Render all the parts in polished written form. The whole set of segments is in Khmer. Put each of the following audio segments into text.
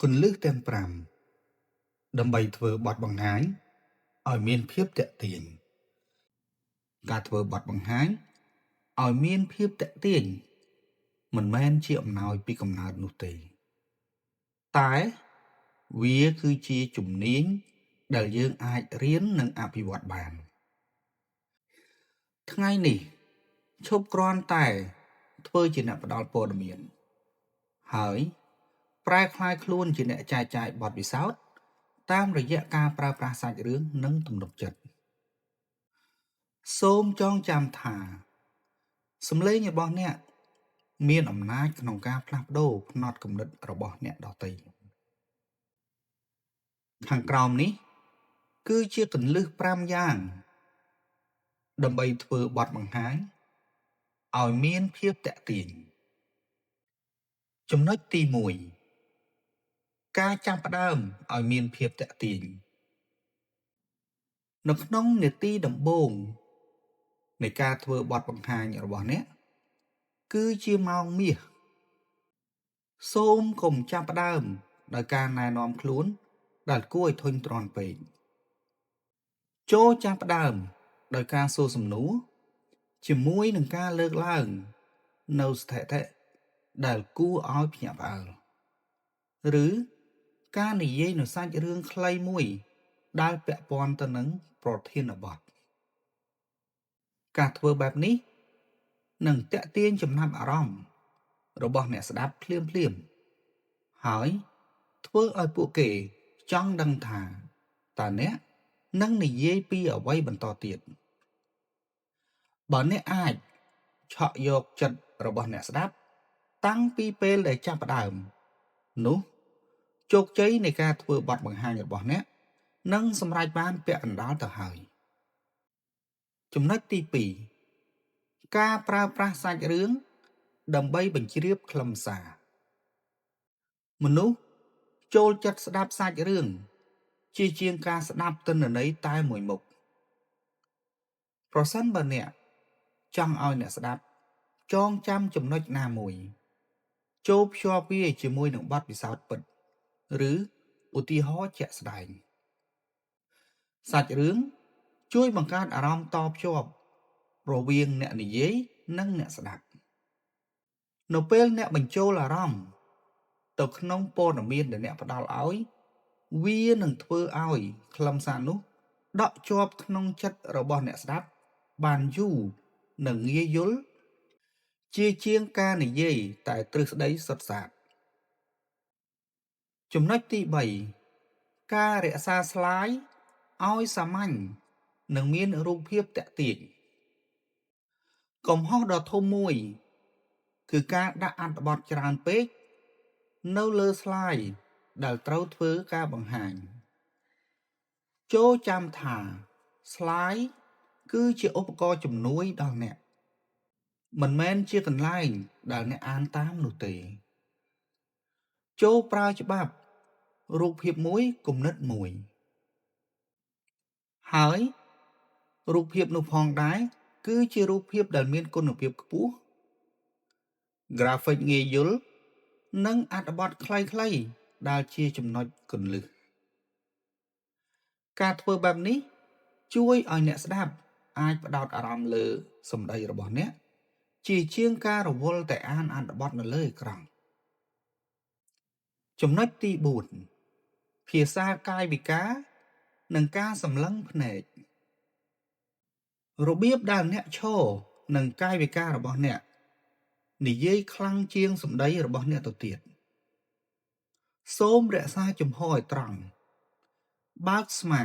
គន្លឹះទាំង5ដើម្បីធ្វើបទបង្ហាញឲ្យមានភាពទាក់ទាញការធ្វើបទបង្ហាញឲ្យមានភាពទាក់ទាញមិនមែនជាអំណោយពីកំណើតនោះទេតែវាគឺជាជំនាញដែលយើងអាចរៀននិងអភិវឌ្ឍបានថ្ងៃនេះឈប់គ្រាន់តែធ្វើជាអ្នកផ្ដល់ព័ត៌មានហើយប្រែក្លាយខ្លួនជាអ្នកចែកចាយបទពិសោធន៍តាមរយៈការប្រើប្រាស់សាច់រឿងនិងទំនុកចិត្តសូមចងចាំថាសំឡេងរបស់អ្នកមានអំណាចក្នុងការផ្លាស់ប្ដូរផ្នត់គំនិតរបស់អ្នកដទៃខាងក្រោមនេះគឺជាគន្លឹះ5យ៉ាងដើម្បីធ្វើបទបង្ហាញឲ្យមានភាពទាក់ទាញចំណុចទី1ការចាប់ផ្ដើមឲ្យមានភាពទាក់ទាញនៅក្នុងនាទីដំបូងនៃការធ្វើបទបង្ហាញរបស់អ្នកគឺជាម៉ោងមាសសូមកុំចាប់ផ្ដើមដោយការណែនាំខ្លួនដែលគួរឲ្យធុញទ្រាន់ពេកចូលចាប់ផ្ដើមដោយការសួរសំណួរជាមួយនឹងការលើកឡើងនៅស្ថិតិដែលគួរឲ្យភ្ញាក់ផ្អើលឬការនិយាយនៅសាច់រឿងខ្លីមួយដែលពាក់ព័ន្ធទៅនឹងប្រធានបទការធ្វើបែបនេះនឹងទាក់ទាញចំណាប់អារម្មណ៍របស់អ្នកស្ដាប់ភ្លាមហើយធ្វើឲ្យពួកគេចង់ដឹងថាតើអ្នកនឹងនិយាយពីអ្វីបន្តទៀតបើអ្នកអាចឆក់យកចិត្តរបស់អ្នកស្ដាប់តាំងពីពេលដែលចាប់ផ្ដើមនោះជោគជ័យនៃការធ្វើបទបង្ហាញរបស់អ្នកនឹងសម្រេចបានពាក់កណ្ដាលទៅហើយចំណុចទី2ការប្រើប្រាស់សាច់រឿងដើម្បីបញ្ជ្រាបខ្លឹមសារមនុស្សចូលចិត្តស្ដាប់សាច់រឿងជាងការស្ដាប់ទិន្នន័យតែមួយមុខប្រសិនបើអ្នកចង់ឲ្យអ្នកស្ដាប់ចងចាំចំណុចណាមួយចូលភ្ជាប់វាជាមួយនឹងបទពិសោធន៍ពិតឬឧទាហរណ៍ជាក់ស្ដែងសាច់រឿងជួយបង្កើតអារម្មណ៍តភ្ជាប់រវាងអ្នកនិយាយនិងអ្នកស្ដាប់នៅពេលអ្នកបញ្ចូលអារម្មណ៍ទៅក្នុងព័ត៌មានដែលអ្នកផ្ដល់ឲ្យវានឹងធ្វើឲ្យខ្លឹមសារនោះដក់ជាប់ក្នុងចិត្តរបស់អ្នកស្ដាប់បានយូរនិងងាយយល់ជាងការនិយាយតែទ្រឹស្ដីសុទ្ធសាធចំណុចទី3ការរក្សាស្លាយឲ្យសាមញ្ញនិងមានរូបភាពទាក់ទាញកំហុសដ៏ធំមួយគឺការដាក់អត្ថបទច្រើនពេកនៅលើស្លាយដែលត្រូវធ្វើការបង្ហាញចូលចាំថាស្លាយគឺជាឧបករណ៍ជំនួយដល់អ្នកមិនមែនជាកន្លែងដែលអ្នកអានតាមនោះទេចូលប្រើច្បាប់រូបភាពមួយគំនិតមួយហើយរូបភាពនោះផងដែរគឺជារូបភាពដែលមានគុណភាពខ្ពស់ graphic ងាយយល់និងអត្ថបទខ្លីៗដែលជាចំណុចគន្លឹះការធ្វើបែបនេះជួយឲ្យអ្នកស្ដាប់អាចផ្ដោតអារម្មណ៍លើសម្ដីរបស់អ្នកជាងការរវល់តែអានអត្ថបទនៅលើអេក្រង់ចំណុចទី4ភាសាកាយវិការនិងការសម្លឹងភ្នែករបៀបដែលអ្នកឈរនិងកាយវិការរបស់អ្នកនិយាយខ្លាំងជាងសម្ដីរបស់អ្នកទៅទៀតសូមរក្សាជំហរឲ្យត្រង់បើកស្មា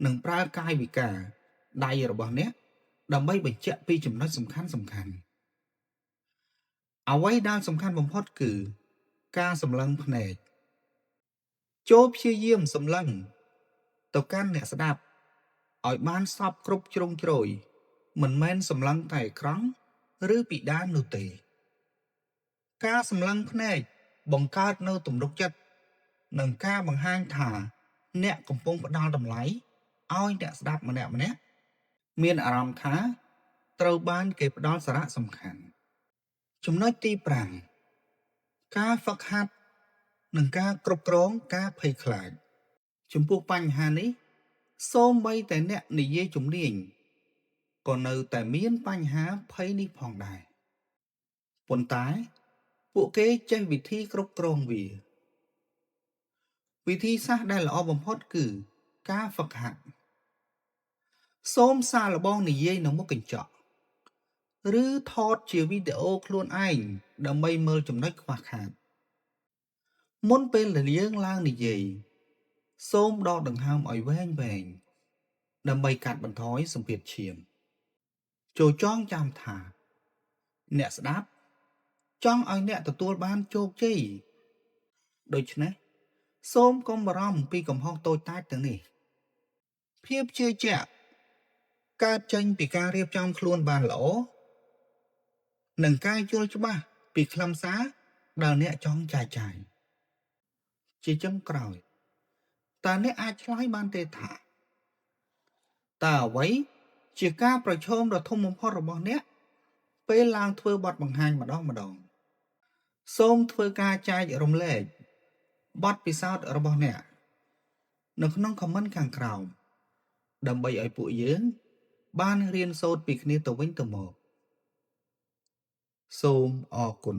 និងប្រើកាយវិការដៃរបស់អ្នកដើម្បីបញ្ជាក់ពីចំណុចសំខាន់អ្វីដែលសំខាន់បំផុតគឺការសម្លឹងភ្នែកចូលព្យាយាមសម្លឹងទៅកាន់អ្នកស្ដាប់ឲ្យបានសព្វគ្រប់ជ្រុងជ្រោយមិនមែនសម្លឹងតែអេក្រង់ឬពីដាននោះទេការសម្លឹងភ្នែកបង្កើតនូវទំនុកចិត្តនិងការបង្ហាញថាអ្នកកំពុងផ្ដល់តម្លៃឲ្យអ្នកស្ដាប់ម្នាក់មានអារម្មណ៍ថាត្រូវបានគេផ្ដល់សារៈសំខាន់ចំណុចទី5ការហ្វឹកហាត់ និងការគ្រប់គ្រងការភ័យខ្លាចចំពោះបញ្ហានេះសូម្បីតែអ្នកនិយាយជំនាញក៏នៅតែមានបញ្ហាភ័យនេះផងដែរប៉ុន្តែពួកគេចេះវិធីគ្រប់គ្រងវាវិធីសាស្ត្រដែលល្អបំផុតគឺការហ្វឹកហាត់សូមសាកល្បងនិយាយនៅមុខកញ្ចក់ឬថតជាវីដេអូខ្លួនឯងដើម្បីមើលចំណុចខ្វះខាតមុនពេលដែលយើងឡើងនិយាយសូមដកដង្ហើមឲ្យវែងដើម្បីកាត់បន្ថយសម្ពាធឈាមចូលចងចាំថាអ្នកស្ដាប់ចង់ឲ្យអ្នកទទួលបានជោគជ័យដូច្នេះសូមកុំបារម្ភពីកំហុសតូចតាចទាំងនេះភាពជឿជាក់កើតចេញពីការរៀបចំខ្លួនបានល្អនិងការយល់ច្បាស់ពីខ្លឹមសារដែលអ្នកចង់ចែកចាយជាចុងក្រោយតើអ្នកអាចឆ្លើយបានទេថាតើអ្វីជាការប្រឈមដ៏ធំបំផុតរបស់អ្នកពេលឡើងធ្វើបទបង្ហាញម្ដងសូមធ្វើការចែករំលែកបទពិសោធន៍របស់អ្នកនៅក្នុងខមមិនខាងក្រោមដើម្បីឲ្យពួកយើងបានរៀនសូត្រពីគ្នាទៅវិញទៅមកសូមអរគុណ